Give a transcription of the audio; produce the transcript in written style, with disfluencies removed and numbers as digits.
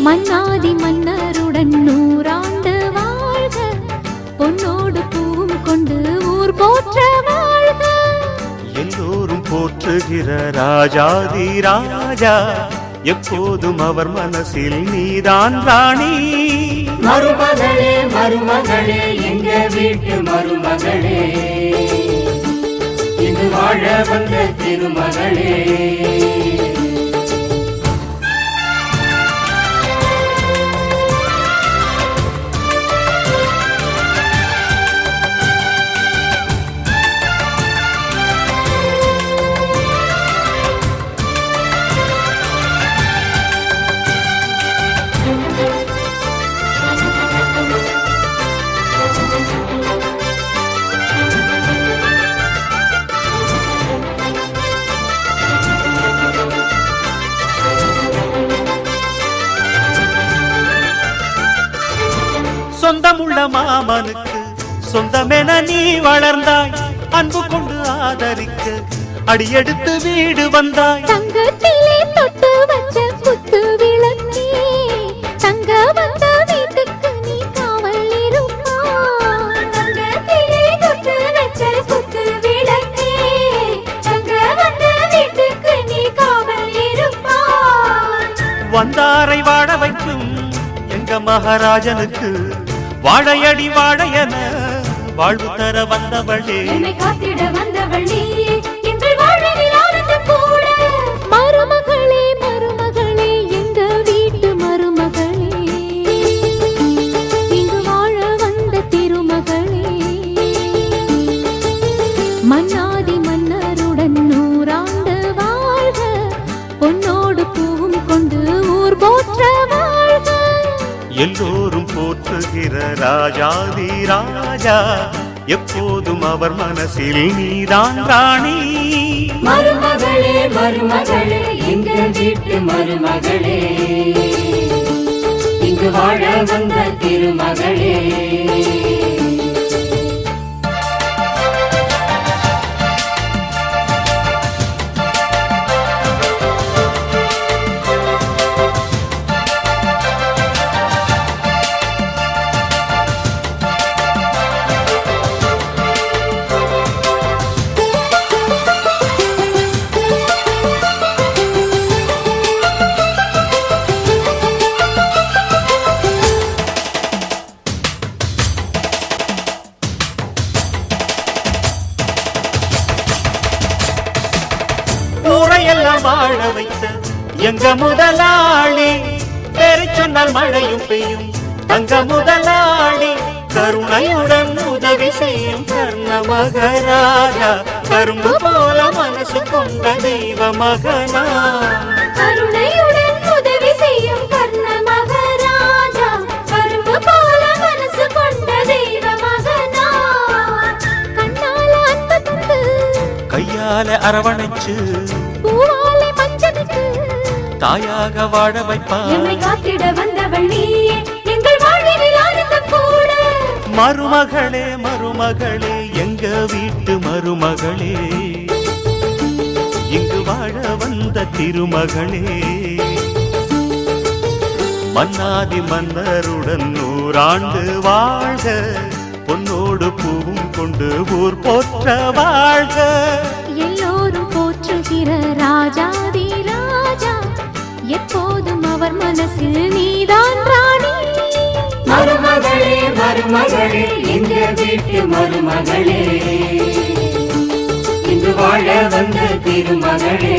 மன்னாதி மன்னருடன் நூறாண்டு வாழ்க, பொன்னோடு பூவும் கொண்டு ஊர் போற்ற வாழ்க. எல்லோரும் போற்றுகிற ராஜாதி ராஜா, எப்போதும் அவர் மனசில் நீதான் ராணி. மருமகளே மருமகளே எங்க வீட்டு மருமகளே, இங்கு வாழ வந்த திருமகளே. சொந்தமுள்ள மாமனுக்கு சொந்தமென நீ வளர்ந்தாய், அன்பு கொண்டு ஆதரிக்க அடியெடுத்து வீடு வந்தாய். தங்கத்திலே தொட்டு வச்ச குத்து விளக்கே, தங்க வந்த வீட்டுக்கு நீ காவல் இருப்பாய். தங்கத்திலே தொட்டு வச்ச குத்து விளக்கே, தங்க வந்த வீட்டுக்கு நீ காவல் இருப்பாய். வந்தாரை வாழ வைக்கும் எங்க மகாராஜனுக்கு வாழையடி வாழையன வாழ்வு தர வந்தவளே. என்னை காத்திட வந்தவள் நீயே, எங்கள் வாழ்வில் ஆனந்தம் கூட. மருமகளே மருமகளே எங்க வீட்டு மருமகளே, இங்கு வாழ வந்த திருமகளே. மன்னாதி மன்னருடன் நூறாண்டு வாழ்க, பொன்னோடு பூவும் கொண்டு ஊர் போற்ற வாழ்க. எல்லோரும் போற்றுகிற ராஜாதி ராஜா, எப்போதும் அவர் மனசில் நீதான் ராணி. மருமகளே மருமகளே எங்க வீட்டு மருமகளே, இங்கு வாழ வந்த திருமகளே. ஊரையெல்லாம் வாழ வைத்த எங்க முதலாளி, பேரை சொன்னால் மழையும் பெய்யும் தங்க முதலாளி. கருணையுடன் உதவி செய்யும் கர்ண மகராஜா, கரும்பு போல மனசு கொண்ட தெய்வ மகனா. கருணையுடன் உதவி செய்யும் கர்ண மகராஜா, கரும்பு போல மனசு கொண்ட தெய்வ மகனா. கண்ணால அன்பு தந்து, கையால அரவணைச்சு, பூவாலை மஞ்சளுக்கு தாயாக வாழ வைப்பார். என்னை காத்திட வந்தவள் நீயே, எங்கள் வாழ்வில் ஆனந்தம் கூட. மருமகளே மருமகளே எங்க வீட்டு மருமகளே, இங்கு வாழ வந்த திருமகளே. மன்னாதி மன்னருடன் நூறாண்டு வாழ்க, பொன்னோடு பூவும் கொண்டு ஊர் போற்ற வாழ்க. எல்லோரும் போற்றுகிற ராஜாதி ராஜா, எப்போதும் அவர் மனசில் நீதான் ராணி. மருமகளே மருமகளே எங்க வீட்டு மருமகளே, இங்கு வாழ வந்த திருமகளே.